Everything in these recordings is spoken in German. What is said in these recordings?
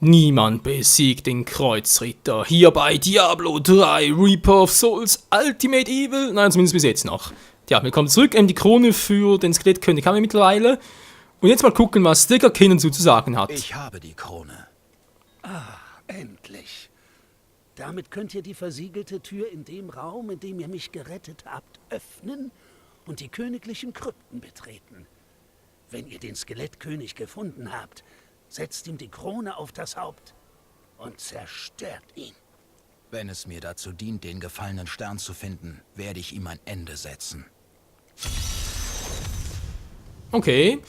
Niemand besiegt den Kreuzritter. Hier bei Diablo 3 Reaper of Souls Ultimate Evil. Nein, zumindest bis jetzt noch. Ja, willkommen zurück. Die Krone für den Skelettkönig haben wir mittlerweile. Und jetzt mal gucken, was Sticker King zu sagen hat. Ich habe die Krone. Ah, endlich. Damit könnt ihr die versiegelte Tür in dem Raum, in dem ihr mich gerettet habt, öffnen und die königlichen Krypten betreten. Wenn ihr den Skelettkönig gefunden habt, setzt ihm die Krone auf das Haupt und zerstört ihn. Wenn es mir dazu dient, den gefallenen Stern zu finden, werde ich ihm ein Ende setzen. Okay.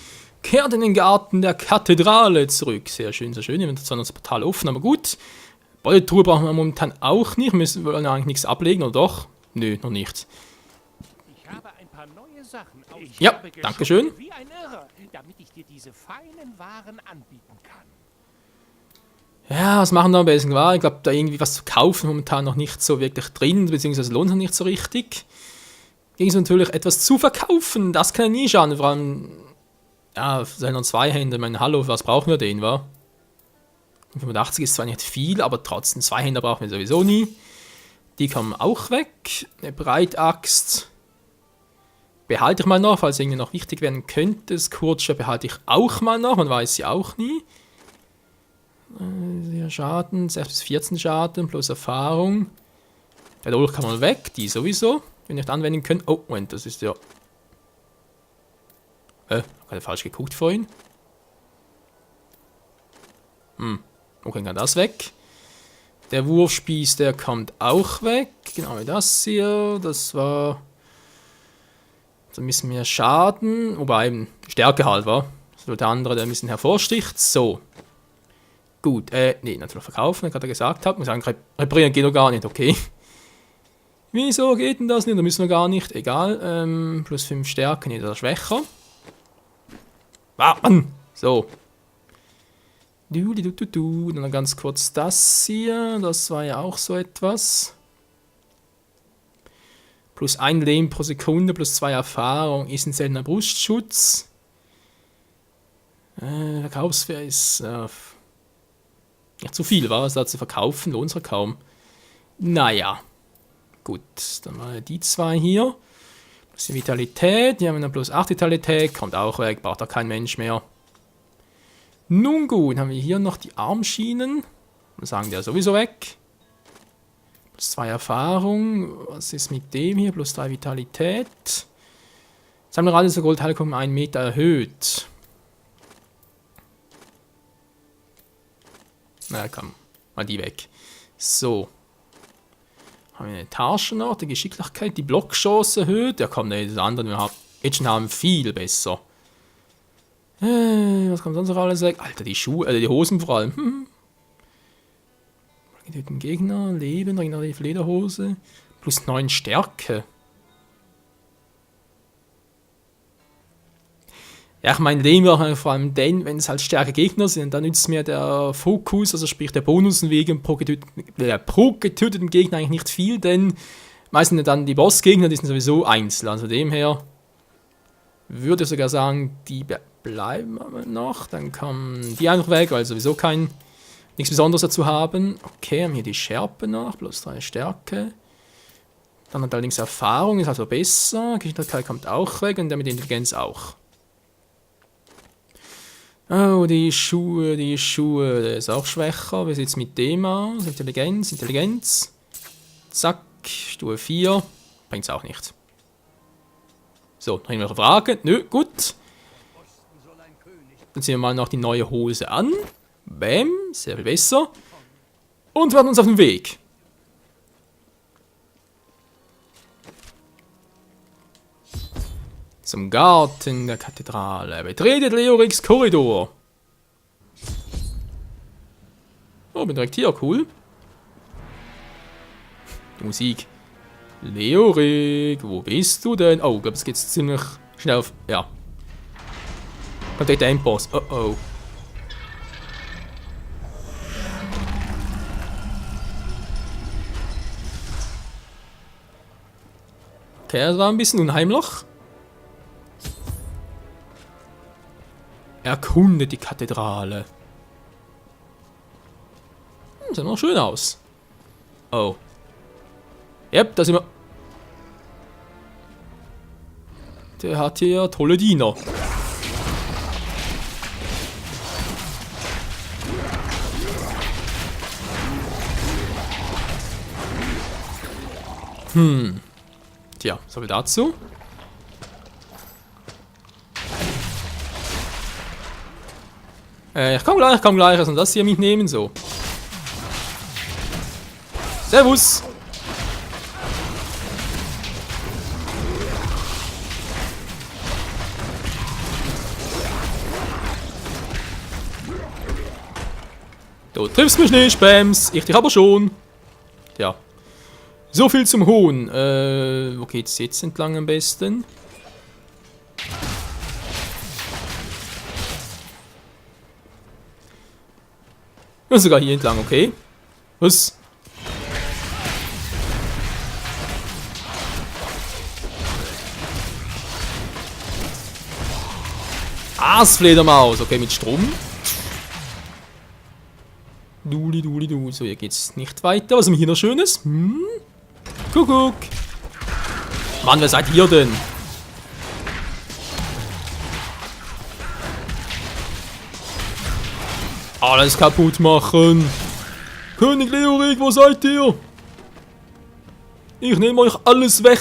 Kehrt in den Garten der Kathedrale zurück. Sehr schön, sehr schön. Wir haben zwar noch das Portal offen, aber gut. Beute-Truhe brauchen wir momentan auch nicht. Wir wollen eigentlich nichts ablegen, oder doch? Nö, noch nicht. Ich habe ein paar neue Sachen. Ja, danke schön. Wie ein Irrer, damit ich dir diese feinen Waren anbieten kann. Ja, was machen wir am besten? Ich glaube, da irgendwie was zu kaufen momentan noch nicht so wirklich drin, beziehungsweise lohnt sich nicht so richtig. Ging es natürlich etwas zu verkaufen, das kann ja nie schaden, vor allem, ja, seinen Zweihänder, ich meine, hallo, was brauchen wir den, wa? 85 ist zwar nicht viel, aber trotzdem, Zweihänder brauchen wir sowieso nie. Die kommen auch weg. Eine Breitaxt behalte ich mal noch, falls irgendwie noch wichtig werden könnte. Das Kurzschwert behalte ich auch mal noch, man weiß sie auch nie. Schaden, 6 bis 14 Schaden plus Erfahrung. Der Dolch kann mal weg, die sowieso, wenn ich anwenden können. Oh, Moment, das ist ja... gerade falsch geguckt vorhin. Okay, kann das weg. Der Wurfspieß, der kommt auch weg. Genau wie das hier. Das war... So ein bisschen mehr Schaden. Wobei, Stärke halt war. So der andere, der ein bisschen hervorsticht. So. Gut, nee, natürlich verkaufen, wie ich gesagt habe. Muss sagen, reparieren geht doch gar nicht, okay. Wieso geht denn das nicht? Da müssen wir gar nicht. Egal, plus 5 Stärke, nee, der ist schwächer. Warten! So. Dann ganz kurz das hier. Das war ja auch so etwas. Plus 1 Leben pro Sekunde, plus 2 Erfahrung, ist ein seltener Brustschutz. Verkaufswert ist nicht zu viel, war es da zu verkaufen, lohnt sich kaum. Naja. Gut, dann mal die zwei hier. Plus die Vitalität, die haben dann plus 8 Vitalität, kommt auch weg, braucht da kein Mensch mehr. Nun gut, haben wir hier noch die Armschienen. Dann sagen der sowieso weg. Plus 2 Erfahrung. Was ist mit dem hier? Plus 3 Vitalität. Sammlerradius der Goldteile um 1 Meter erhöht. Na komm, mal die weg. So. Haben wir eine Tasche noch, die Geschicklichkeit, die Blockchance erhöht. Ja komm, ne, das andere, wir haben viel besser. Was kommt sonst noch alles weg? Alter, die Schuhe, die Hosen vor allem. Den Gegner, Leben, regenerative Lederhose. Plus 9 Stärke. Ja, ich meine, Leben auch vor allem dann, wenn es halt starke Gegner sind, dann nützt mir der Fokus, also sprich der Bonus wegen pro getöteten Gegner eigentlich nicht viel, denn meistens dann die Bossgegner, die sind sowieso einzeln. Also dem her würde ich sogar sagen, die bleiben aber noch. Dann kommen die einfach weg, weil sowieso nichts Besonderes dazu haben. Okay, haben hier die Schärpe noch, plus 3 Stärke. Dann hat allerdings Erfahrung, ist also besser. Geschicklichkeit kommt auch weg und damit Intelligenz auch. Oh, die Schuhe, der ist auch schwächer. Wie sieht es mit dem aus? Intelligenz. Zack, Stufe 4. Bringt's auch nicht. So, noch irgendwelche Fragen? Nö, gut. Dann ziehen wir mal noch die neue Hose an. Bäm, sehr viel besser. Und wir machen uns auf den Weg. Zum Garten der Kathedrale. Betretet Leoriks Korridor. Oh, bin direkt hier, cool. Die Musik. Leorik, wo bist du denn? Oh, ich glaube, es geht ziemlich schnell auf. Ja. Kommt der Endboss. Oh oh. Okay, das war ein bisschen unheimlich. Erkunde die Kathedrale. sieht noch schön aus. Oh. Yep, da sind wir. Der hat hier ja tolle Diener. Tja, so viel dazu. Ich komm gleich, also das hier mitnehmen, so. Servus! Du triffst mich nicht, Bams. Ich dich aber schon. Ja. So viel zum Hohn. Wo geht's jetzt entlang am besten? Ja, sogar hier entlang, okay. Was? Aasfledermaus, okay, mit Strom. Duli, duli, du. So, hier geht's nicht weiter. Was haben wir hier noch Schönes? Kuckuck. Mann, wer seid ihr denn? Alles kaputt machen. König Leorik, wo seid ihr? Ich nehme euch alles weg.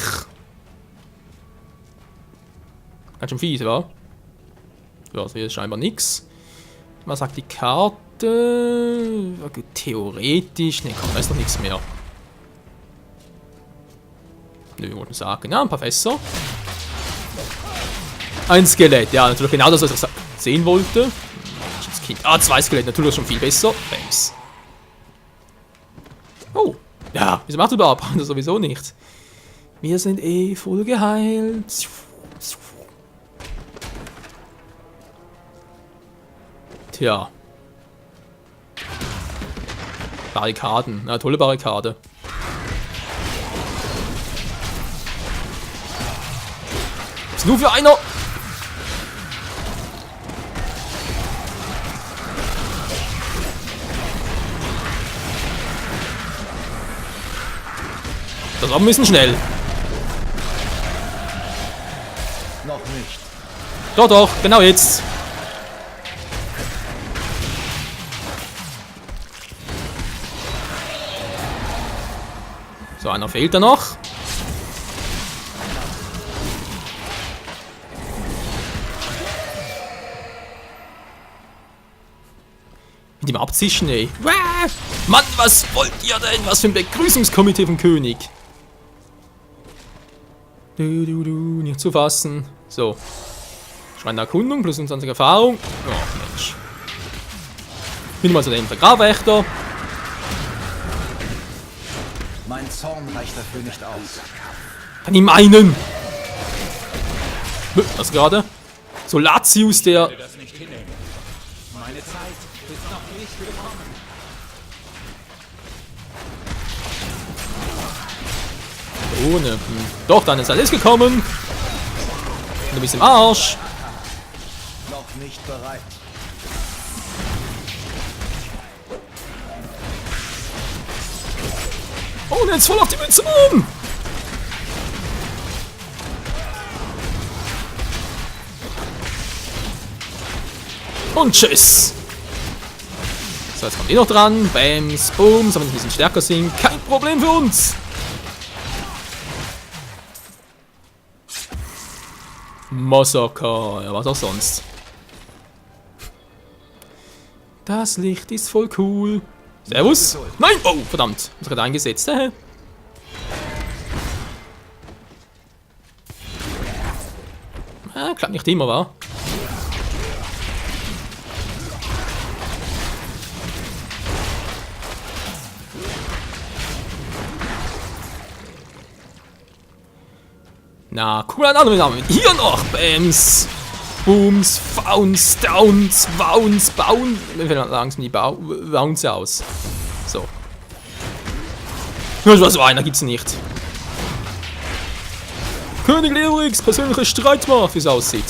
Ganz schön fies, wa? Ja, also hier ist scheinbar nichts. Was sagt die Karte? Okay, theoretisch. Ne, komm, da ist noch nichts mehr. Nö, wir wollten sagen. Ja, ein paar Fässer. Ein Skelett. Ja, natürlich genau das, was ich sehen wollte. Kind. Ah, 2 Skelette, natürlich schon viel besser. Bams. Oh. Ja, wieso macht überhaupt? Das sowieso nicht. Wir sind eh voll geheilt. Tja. Barrikaden. Na, tolle Barrikade. Was ist nur für einer? Das war ein bisschen schnell. Noch nicht. Doch, doch, genau jetzt. So, einer fehlt da noch. Mit ihm abzischen, ey. Mann, was wollt ihr denn? Was für ein Begrüßungskomitee vom König. Nicht zu fassen. So. Schrein der Erkundung plus 25 Erfahrung. Oh, Mensch. Bin mal so der Grabwächter. Mein Zorn reicht dafür nicht aus. Kann ihm einen. Was gerade? So Latius, der. Meine Zeit ist noch nicht gekommen. Ohne. Doch, dann ist alles gekommen. Du bist im Arsch. Noch nicht bereit. Oh, und jetzt voll auf die Mütze um. Und tschüss. So, jetzt kommt ihr noch dran. Bams, Booms, aber ein bisschen stärker sind. Kein Problem für uns. Massaker, ja, was auch sonst. Das Licht ist voll cool. Servus. Nein, oh, verdammt. Ich gerade eingesetzt. Klappt nicht immer, wa? Na, guck mal einen anderen Namen. Hier noch. Bams. Booms. Founs. Downs. Wounds. Bauen. Mir fällt langsam die Wounds aus. So. Das war so einer, gibt's nicht. König Leoriks persönliche Streitmacht, wie es aussieht.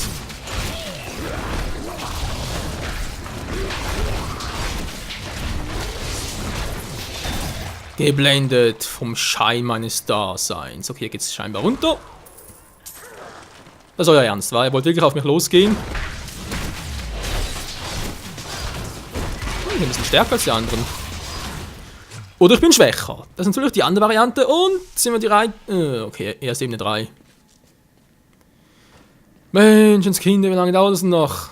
Geblendet vom Schein meines Daseins. Okay, hier geht's scheinbar runter. Das ist euer Ernst, war? Ihr wollt wirklich auf mich losgehen? Ich bin ein bisschen stärker als die anderen. Oder ich bin schwächer. Das ist natürlich die andere Variante. Und sind wir die Reihe... okay, erst Ebene 3. Menschenskinder, wie lange dauert das noch?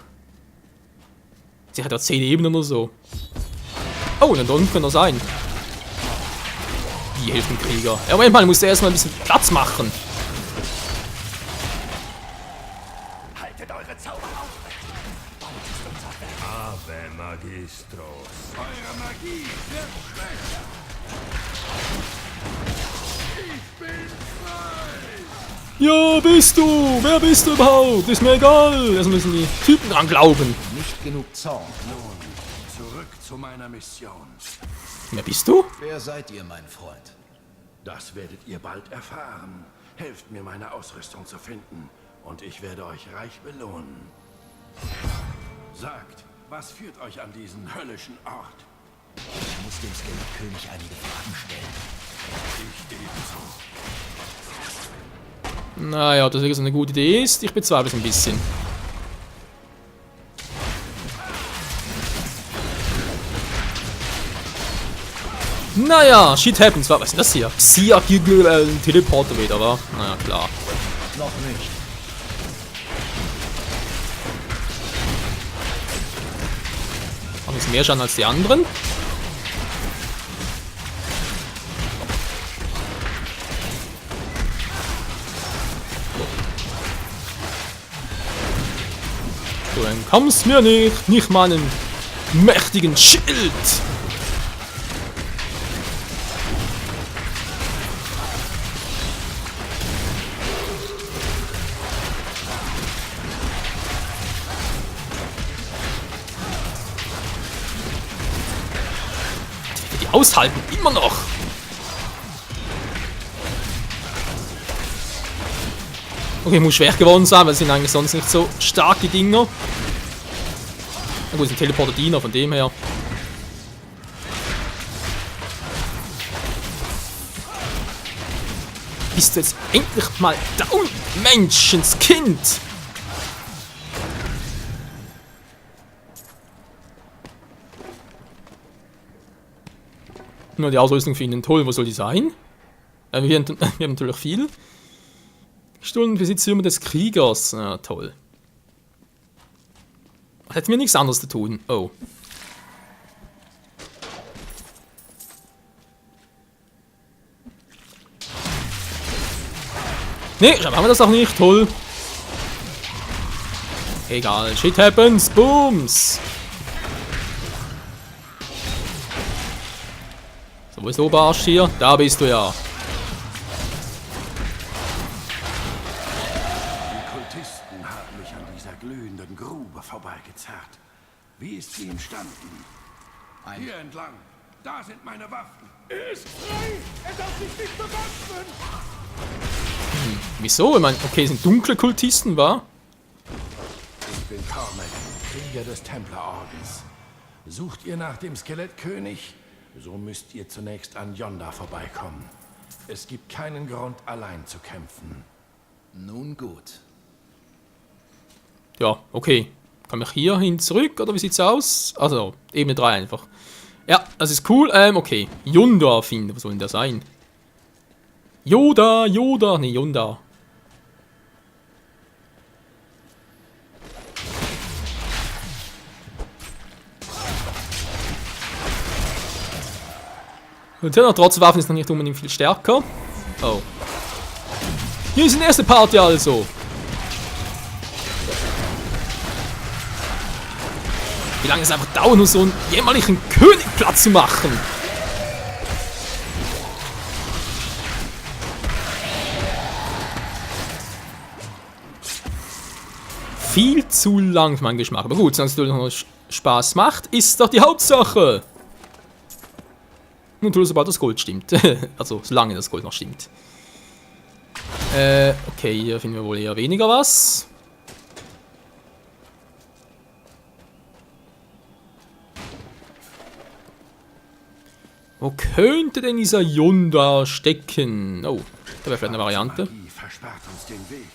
Sie hat ja 10 Ebenen oder so. Oh, dann da unten könnte er sein. Die Elfenkrieger. Ja, Moment mal, ich muss erstmal ein bisschen Platz machen. Haltet eure Zauber auf! Ave Magistros. Eure Magie wird schwächer. Ich bin frei. Ja, bist du? Wer bist du überhaupt? Ist mir egal. Erst müssen die Typen dran glauben. Nicht genug Zorn. Nun, zurück zu meiner Mission. Wer bist du? Wer seid ihr, mein Freund? Das werdet ihr bald erfahren. Helft mir, meine Ausrüstung zu finden, und ich werde euch reich belohnen. Sagt, was führt euch an diesen höllischen Ort? Ich muss dem Skelettkönig einige Fragen stellen. Ich ebenso. Naja, ob das wirklich so eine gute Idee ist, ich bezweifle es ein bisschen. Naja, shit happens. Was ist denn das hier? Xia Teleporter wieder, wa? Naja, klar. Noch nicht. Haben jetzt mehr Schaden als die anderen. Du entkommst mir nicht meinen mächtigen Schild. Die aushalten immer noch. Okay, muss schwer geworden sein, weil sie sind eigentlich sonst nicht so stark, die Dinger. Na gut, sind Teleporter-Diener, von dem her. Bist du jetzt endlich mal down, Menschenskind? Nur die Ausrüstung finden, toll, wo soll die sein? Wir haben natürlich viel. Gestohlenen Besitztümer des Kriegers. Ja, toll. Hätten wir nichts anderes zu tun. Oh. Nee, scheinbar haben wir das auch nicht. Toll. Egal. Shit happens. Booms. So, wo ist der Oberarsch hier? Da bist du ja. Kultisten haben mich an dieser glühenden Grube vorbeigezerrt. Wie ist sie entstanden? Hier entlang. Da sind meine Waffen. Er ist frei! Er darf sich nicht bewaffnen! Wieso? Ich meine, okay, sind dunkle Kultisten, wa? Ich bin Cormac, Krieger des Templerordens. Sucht ihr nach dem Skelettkönig? So müsst ihr zunächst an Yonda vorbeikommen. Es gibt keinen Grund, allein zu kämpfen. Nun gut. Ja, okay. Kann ich hier hin zurück, oder wie sieht's aus? Also, Ebene 3 einfach. Ja, das ist cool. Okay. Yonda finden. Was soll denn der sein? Yoda. Nee, Yonda. Und dennoch, trotz Waffen ist noch nicht unbedingt viel stärker. Oh. Hier ist die erste Party also. Wie lange es einfach dauert, nur so einen jämmerlichen König platt zu machen? Viel zu lang für meinen Geschmack. Aber gut, solange es noch Spaß macht, ist doch die Hauptsache. Nur sobald das Gold stimmt. Also, solange das Gold noch stimmt. Okay, hier finden wir wohl eher weniger was. Wo könnte denn dieser Yonda stecken? Oh, da wäre vielleicht eine Variante. Magie versperrt uns den Weg.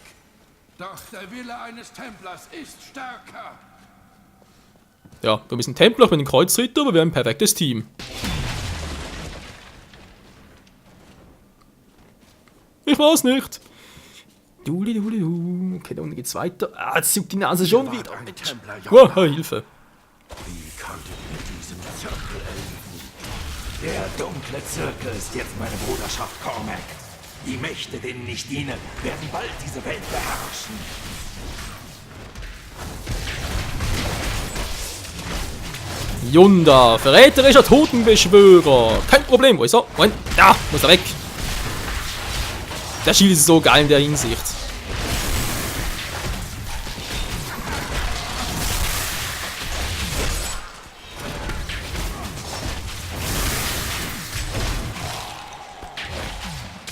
Doch der Wille eines Templers ist stärker. Ja, wir müssen Templer, ich bin ein Kreuzritter, aber wir haben ein perfektes Team. Ich weiß nicht. Du. Okay, da unten geht's weiter. Ah, jetzt zuckt die Nase schon wieder. Ein Templer, Wow, Hilfe. Wie konntet ihr diesem Zirkel erliegen? Der dunkle Zirkel ist jetzt meine Bruderschaft Cormac. Die Mächte, denen ich diene, werden bald diese Welt beherrschen. Yonda, verräterischer Totenbeschwörer. Kein Problem, wo ist er? Moment, da, muss er weg. Der Schild ist so geil in der Hinsicht.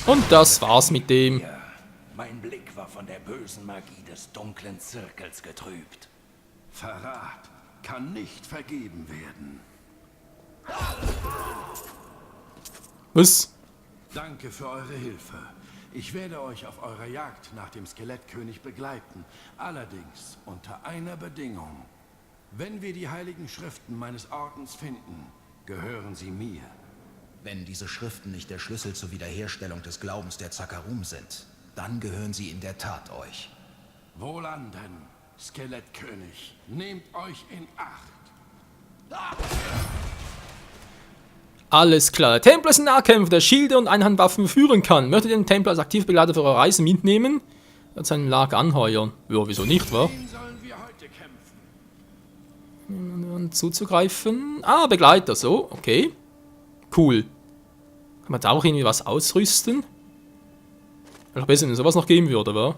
Und das war's mit dem. Ja, mein Blick war von der bösen Magie des dunklen Zirkels getrübt. Verrat kann nicht vergeben werden. Was? Danke für eure Hilfe. Ich werde euch auf eurer Jagd nach dem Skelettkönig begleiten. Allerdings unter einer Bedingung. Wenn wir die heiligen Schriften meines Ordens finden, gehören sie mir. Wenn diese Schriften nicht der Schlüssel zur Wiederherstellung des Glaubens der Zakarum sind, dann gehören sie in der Tat euch. Wohlan denn, Skelettkönig. Nehmt euch in Acht. Alles klar. Der Templer ist ein Nahkämpfer, der Schilde und Einhandwaffen führen kann. Möchtet ihr den Templer als Aktivbegleiter für eure Reise mitnehmen? Und seinen Lager anheuern. Ja, wieso nicht, wa? Wen sollen wir heute kämpfen? Und zuzugreifen. Ah, Begleiter, so, okay. Cool. Kann man da auch irgendwie was ausrüsten? Wäre doch besser, wenn es sowas noch geben würde, wa?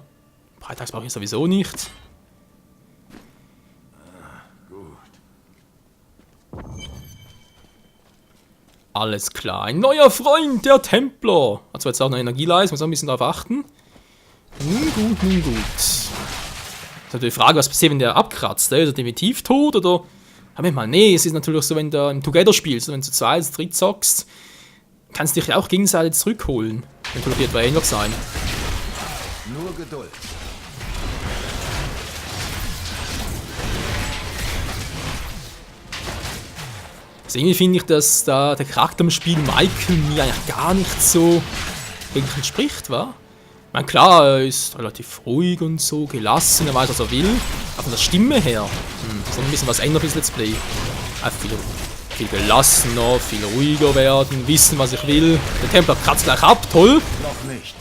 Freitags brauche ich sowieso nicht. Alles klar, ein neuer Freund, der Templer. Also jetzt auch noch Energieleist, muss auch ein bisschen darauf achten. Nun gut. Das ist natürlich die Frage, was passiert, wenn der abkratzt. Ist er definitiv tot oder... Aber mal, nee, es ist natürlich so, wenn du im Together spielst, wenn du zu zweit, zu dritt zockst, kannst du dich auch gegenseitig zurückholen. Natürlich wird er ähnlich sein. Nur Geduld. Also irgendwie finde ich, dass da der Charakter im Spiel Michael mir eigentlich gar nicht so wirklich entspricht, wa? Ich meine, klar, er ist relativ ruhig und so, gelassen, er weiß, was er will. Aber von der Stimme her, das ist noch ein bisschen was ändert fürs Let's Play. Viel gelassener, viel ruhiger werden, wissen, was ich will. Der Templer kratzt gleich ab, toll. Noch nicht.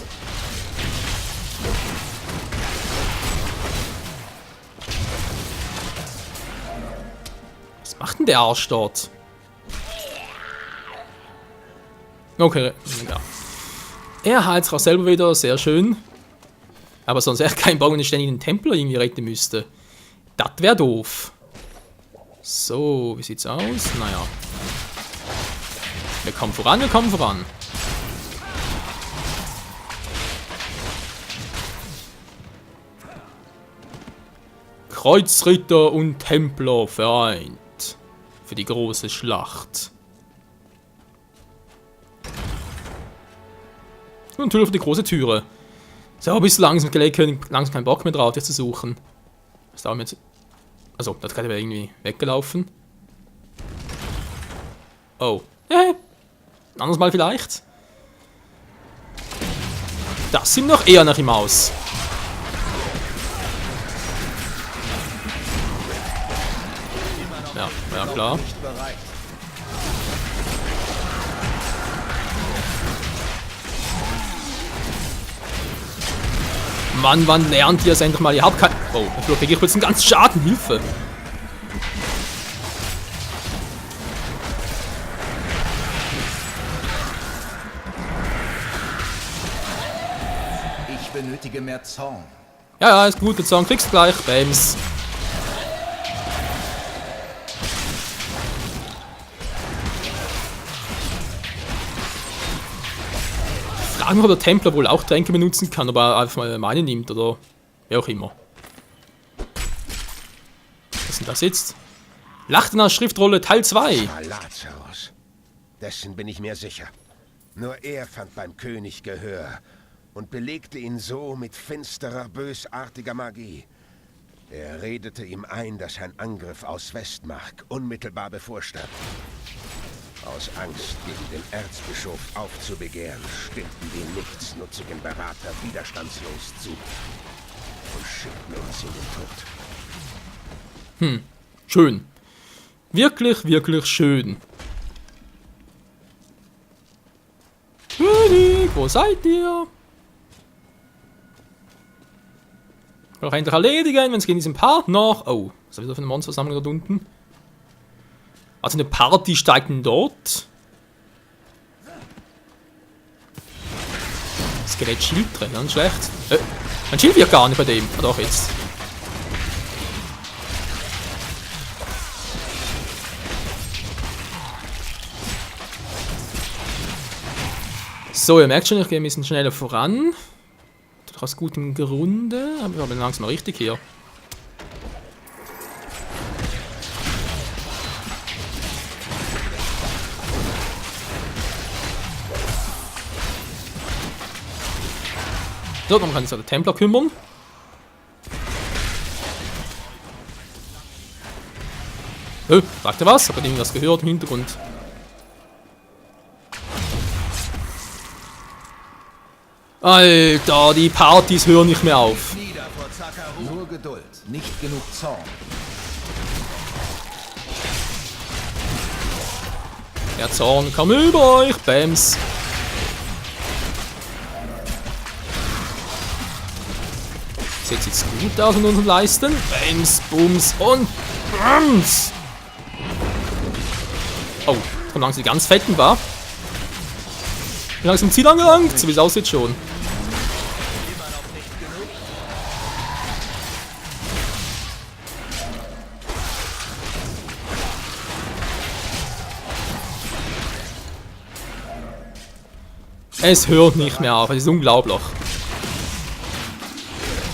Was macht denn der Arsch dort? Okay, ja. Er heilt sich auch selber wieder, sehr schön. Aber sonst wäre kein Bock, wenn ich ständig den Templer irgendwie retten müsste. Das wäre doof. So, wie sieht's aus? Naja. Wir kommen voran. Kreuzritter und Templer vereint. Für die große Schlacht. Und natürlich für die große Türe. So, ein bisschen langsam langsam keinen Bock mehr drauf, das zu suchen. Was da jetzt? Also, das gerade wäre irgendwie weggelaufen. Oh. Ein anderes Mal vielleicht. Das sind noch eher nach ihm aus. Ja, klar. Nicht bereit. Mann, wann lernt ihr es endlich mal? Ihr habt kein... Oh, dafür kriege ich jetzt einen ganzen Schaden. Hilfe. Ich benötige mehr Zorn. Ja, ist gut. Jetzt sagen, kriegst du gleich. Bams. Ich frage mich, ob der Templer wohl auch Tränke benutzen kann, ob er einfach mal meine nimmt oder wer auch immer. Was ist denn das jetzt? Lachdener Schriftrolle Teil 2. Lazarus. Dessen bin ich mir sicher. Nur er fand beim König Gehör und belegte ihn so mit finsterer, bösartiger Magie. Er redete ihm ein, dass ein Angriff aus Westmark unmittelbar bevorstand. Aus Angst, gegen den Erzbischof aufzubegehren, stimmten die nichtsnutzigen Berater widerstandslos zu und schickten uns in den Tod. Schön. Wirklich, wirklich schön. König, wo seid ihr? Ich will auch endlich erledigen, wenn es in diesem Part noch... Oh, was ist das wieder für eine Monstersammlung dort unten? Also eine Party steigt denn dort? Skelett-Schild drin, nicht schlecht. Ein Schild wird gar nicht bei dem. Ah doch, jetzt. So, ihr merkt schon, ich gehe ein bisschen schneller voran. Aus gutem Grunde. Aber wir haben langsam mal richtig hier. So, dann kann sich der Templer kümmern. Sagt er was? Habt ihr irgendwas gehört im Hintergrund? Alter, die Partys hören nicht mehr auf. Nur Geduld, nicht genug Zorn. Der Zorn kam über euch, Bams. Sieht jetzt gut aus in unseren Leisten. Bams, Bums und Bums. Oh, jetzt kommt langsam die ganz fetten, war. Wie langsam Ziel angelangt, so wie es aussieht schon. Es hört nicht mehr auf, es ist unglaublich.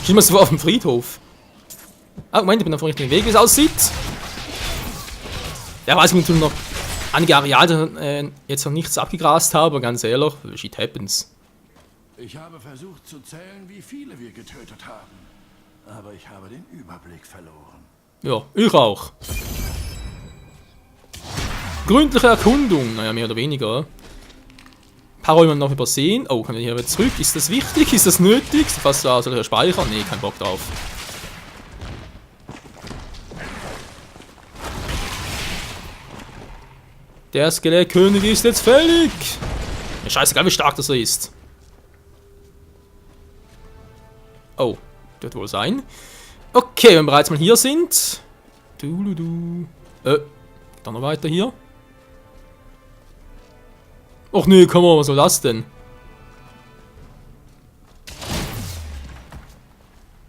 Stell mal so auf dem Friedhof. Ah, Moment, ich bin auf dem richtigen Weg, wie es aussieht. Ja, weiß ich natürlich noch einige Areale jetzt noch nichts abgegrast habe, ganz ehrlich, shit happens. Ich habe versucht zu zählen, wie viele wir getötet haben. Aber ich habe den Überblick verloren. Ja, ich auch. Gründliche Erkundung, naja, mehr oder weniger. Ein paar Räume noch übersehen. Oh, können wir hier wieder zurück? Ist das wichtig? Ist das nötig? Fast soll ich speichern? Nee, kein Bock drauf. Der Skelettkönig ist jetzt fällig! Ja, scheißegal, wie stark das ist. Oh, wird wohl sein. Okay, wenn wir bereits mal hier sind. Dann noch weiter hier. Och nee, komm mal, was soll das denn?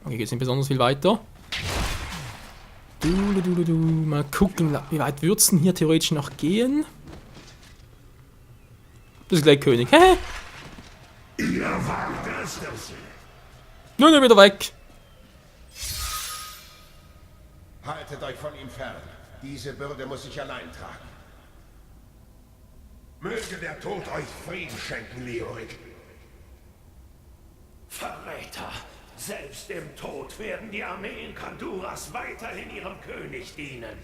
Okay, geht's nicht besonders viel weiter. Mal gucken, wie weit würde es denn hier theoretisch noch gehen? Das ist gleich König. Hä? Nun, wieder weg. Haltet euch von ihm fern. Diese Bürde muss ich allein tragen. Möge der Tod euch Frieden schenken, Leorik. Verräter! Selbst im Tod werden die Armeen Kanduras weiterhin ihrem König dienen.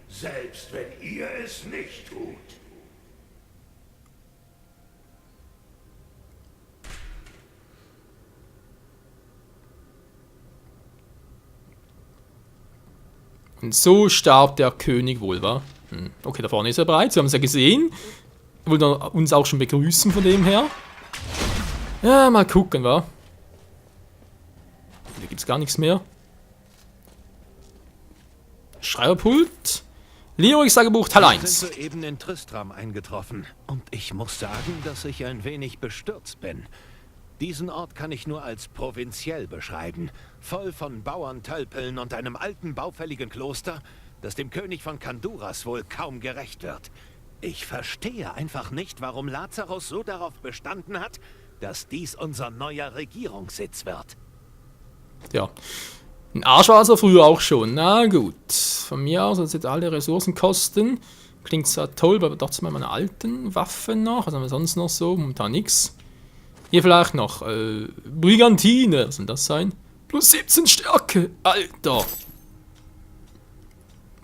Selbst wenn ihr es nicht tut. Und so starb der König wohl, wa? Okay, da vorne ist er bereits, wir haben es ja gesehen. Er wollte uns auch schon begrüßen von dem her. Ja, mal gucken, wa? Hier gibt es gar nichts mehr. Schreiberpult. Leoriks Tagebuch Teil 1. Wir sind soeben in Tristram eingetroffen. Und ich muss sagen, dass ich ein wenig bestürzt bin. Diesen Ort kann ich nur als provinziell beschreiben. Voll von Bauerntölpeln und einem alten, baufälligen Kloster, das dem König von Kanduras wohl kaum gerecht wird. Ich verstehe einfach nicht, warum Lazarus so darauf bestanden hat, dass dies unser neuer Regierungssitz wird. Ja. Ein Arsch war es früher auch schon. Na gut. Von mir aus, das jetzt alle Ressourcen kosten. Klingt zwar toll, aber trotzdem mal meine alten Waffen nach. Was haben wir sonst noch so? Momentan nichts. Hier vielleicht noch Brigantine. Was soll das sein? Plus 17 Stärke. Alter.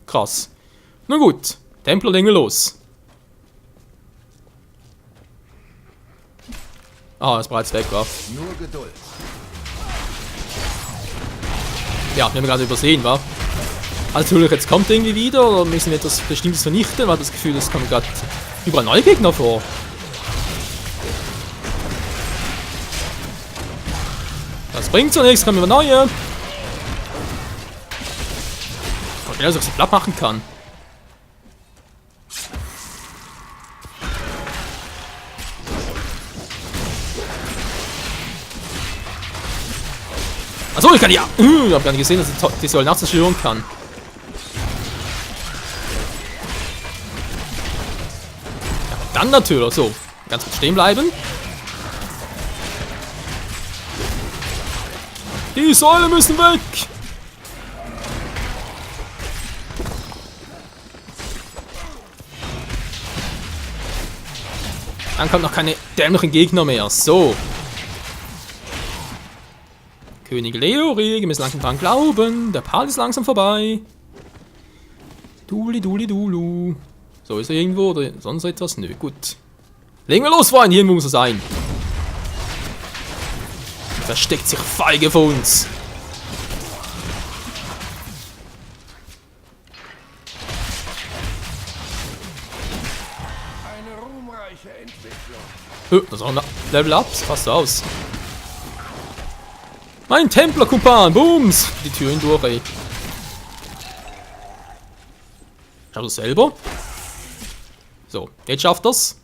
Krass. Na gut. Templer legen wir los. Ah, ist bereits weg, wa? Nur Geduld. Ja, wir haben gerade übersehen, wa? Also natürlich, jetzt kommt irgendwie wieder, oder müssen wir etwas Bestimmtes vernichten, weil das Gefühl, es kommen gerade überall neue Gegner vor. Das bringt so nichts, kommen wir neue. Und wer sich so platt machen kann. Achso, ich kann ja. Ich hab gar nicht gesehen, dass ich die Säule nachts zerstören kann. Ja, dann natürlich. So, ganz kurz stehen bleiben. Die Säule müssen weg! Dann kommt noch keine dämlichen Gegner mehr. So. König Leorik, wir müssen langsam dran glauben. Der Part ist langsam vorbei. Duli duli dulu. So, ist er irgendwo oder sonst etwas? Nö, gut. Legen wir los, Freunde. Hier muss er sein. Versteckt sich feige vor uns. Eine ruhmreiche Entwicklung. Das ist auch ein Level Up. Das passt so aus. Mein Templer-Kumpan. Booms. Die Tür hindurch, ey. Schau das selber. So, jetzt schafft das.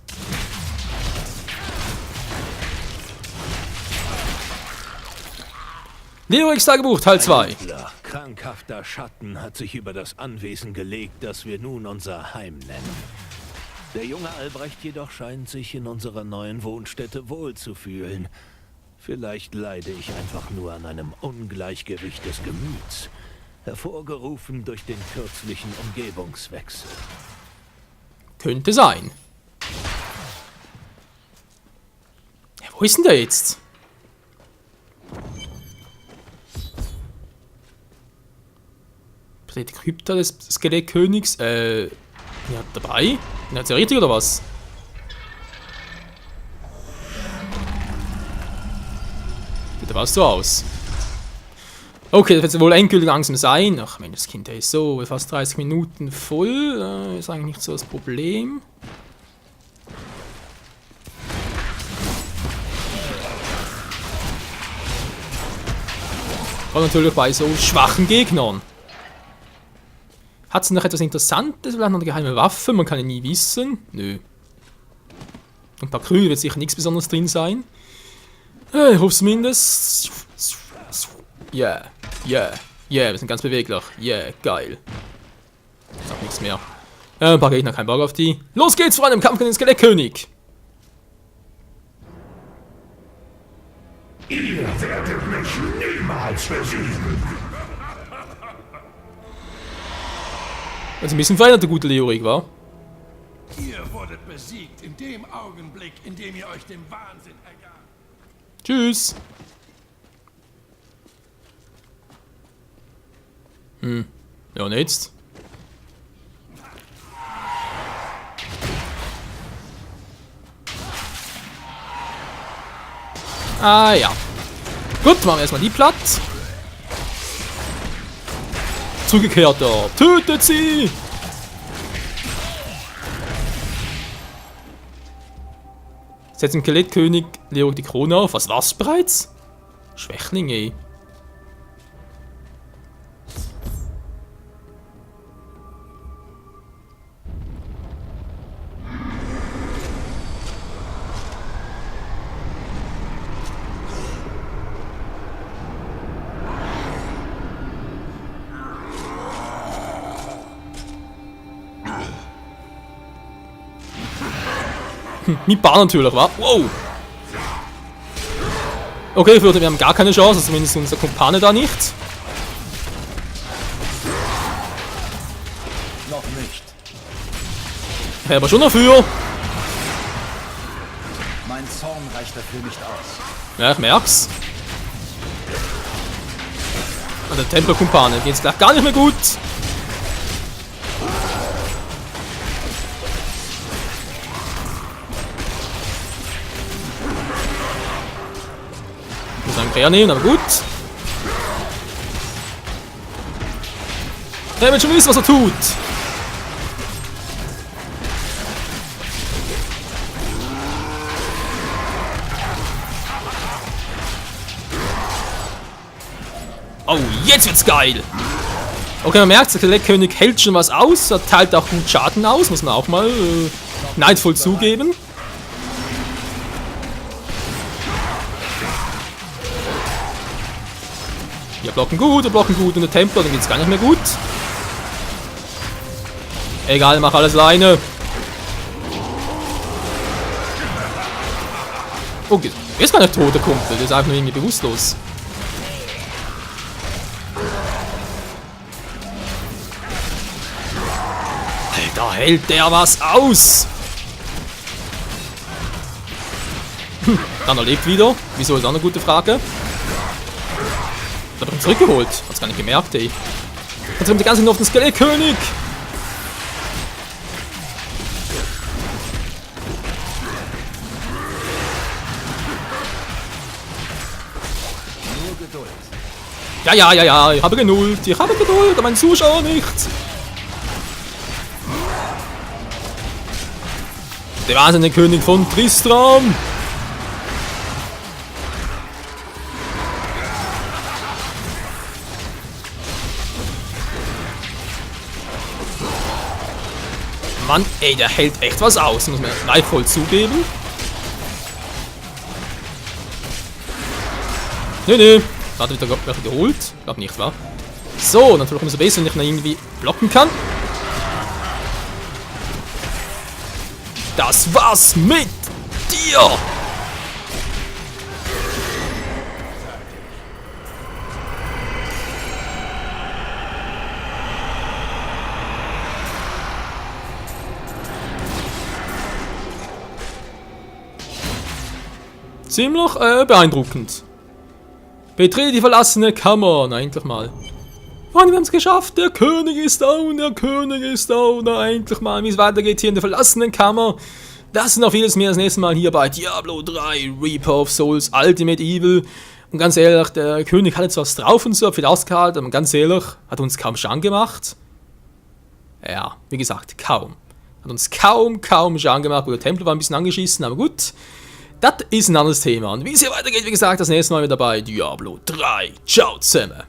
Leoriks Tagebuch, Teil 2. Krankhafter Schatten hat sich über das Anwesen gelegt, das wir nun unser Heim nennen. Der junge Albrecht jedoch scheint sich in unserer neuen Wohnstätte wohlzufühlen. Vielleicht leide ich einfach nur an einem Ungleichgewicht des Gemüts, hervorgerufen durch den kürzlichen Umgebungswechsel. Könnte sein. Ja, wo ist denn der jetzt? Die Krypta des Skelettkönigs, ja, dabei? Ja, ist ja richtig, oder was? Sieht aber so aus. Okay, das wird jetzt wohl endgültig langsam sein. Ach Mensch, das Kind, der ist so fast 30 Minuten voll. Ist eigentlich nicht so das Problem. Aber natürlich bei so schwachen Gegnern. Hat es noch etwas Interessantes? Vielleicht noch eine geheime Waffe? Man kann ja nie wissen. Nö. Und bei Krügel wird sicher nichts Besonderes drin sein. Ich hoffe zumindest. Yeah. Yeah. Yeah, wir sind ganz beweglich. Yeah, geil. Ich sag nichts mehr. Ein paar Gegner, kein Bock auf die. Los geht's, Freunde, im Kampf gegen den Skelettkönig. Ihr werdet mich niemals besiegen. Also ein bisschen verändert, der gute Leorik, war. Ihr wurdet besiegt in dem Augenblick, in dem ihr euch dem Wahnsinn ergabt. Tschüss. Ja, und jetzt? Ah, ja. Gut, machen wir erstmal die platt. Zugekehrter. Tötet sie! Setzt dem Skelettkönig Leorik die Krone auf. Was war's bereits? Schwächling, ey. Mit Bar natürlich, wa? Wow! Okay, ich würde, wir haben gar keine Chance, zumindest unser Kumpane da nicht. Noch nicht. Ich aber schon dafür. Mein Zorn reicht dafür nicht aus. Ja, ich merk's. An der Tempelkumpane geht's gleich gar nicht mehr gut. Ich muss einen Bär nehmen, aber gut. Der wird schon wissen, was er tut. Oh, jetzt wird's geil! Okay, man merkt, der Skelettkönig hält schon was aus, er teilt auch gut Schaden aus, muss man auch mal neidvoll zugeben. Wir blocken gut und der Templer, dann geht's gar nicht mehr gut. Egal, mach alles alleine. Oh, er ist gar nicht tot, der Kumpel, der ist einfach nur irgendwie bewusstlos. Da hält der was aus! Dann er lebt wieder. Wieso ist auch eine gute Frage? Hat er ihn zurückgeholt? Hat's gar nicht gemerkt, ey. Jetzt kommt die ganze Zeit auf den Skelettkönig! Nur Geduld. Ja, ich habe Geduld, aber mein Zuschauer nicht. Der wahnsinnige König von Tristram. Mann, ey, der hält echt was aus, muss man neidvoll zugeben. Nee, hat er wieder geholt? Glaub nicht, wa? So, natürlich umso besser, wenn ich ihn irgendwie blocken kann. Das war's mit dir! Ziemlich beeindruckend. Betrete die verlassene Kammer. Na, endlich mal. Freunde, wir haben es geschafft. Der König ist down. Na, endlich mal. Wie es weitergeht hier in der verlassenen Kammer. Das und noch vieles mehr das nächste Mal hier bei Diablo 3 Reaper of Souls Ultimate Evil. Und ganz ehrlich, der König hat jetzt was drauf und so, hat viel ausgehalten, aber ganz ehrlich, hat uns kaum Schaden gemacht. Ja, wie gesagt, kaum. Hat uns kaum Schaden gemacht. Gut, der Tempel war ein bisschen angeschissen, aber gut. Das ist ein anderes Thema. Und wie es hier weitergeht, wie gesagt, das nächste Mal wieder bei Diablo 3. Ciao zusammen.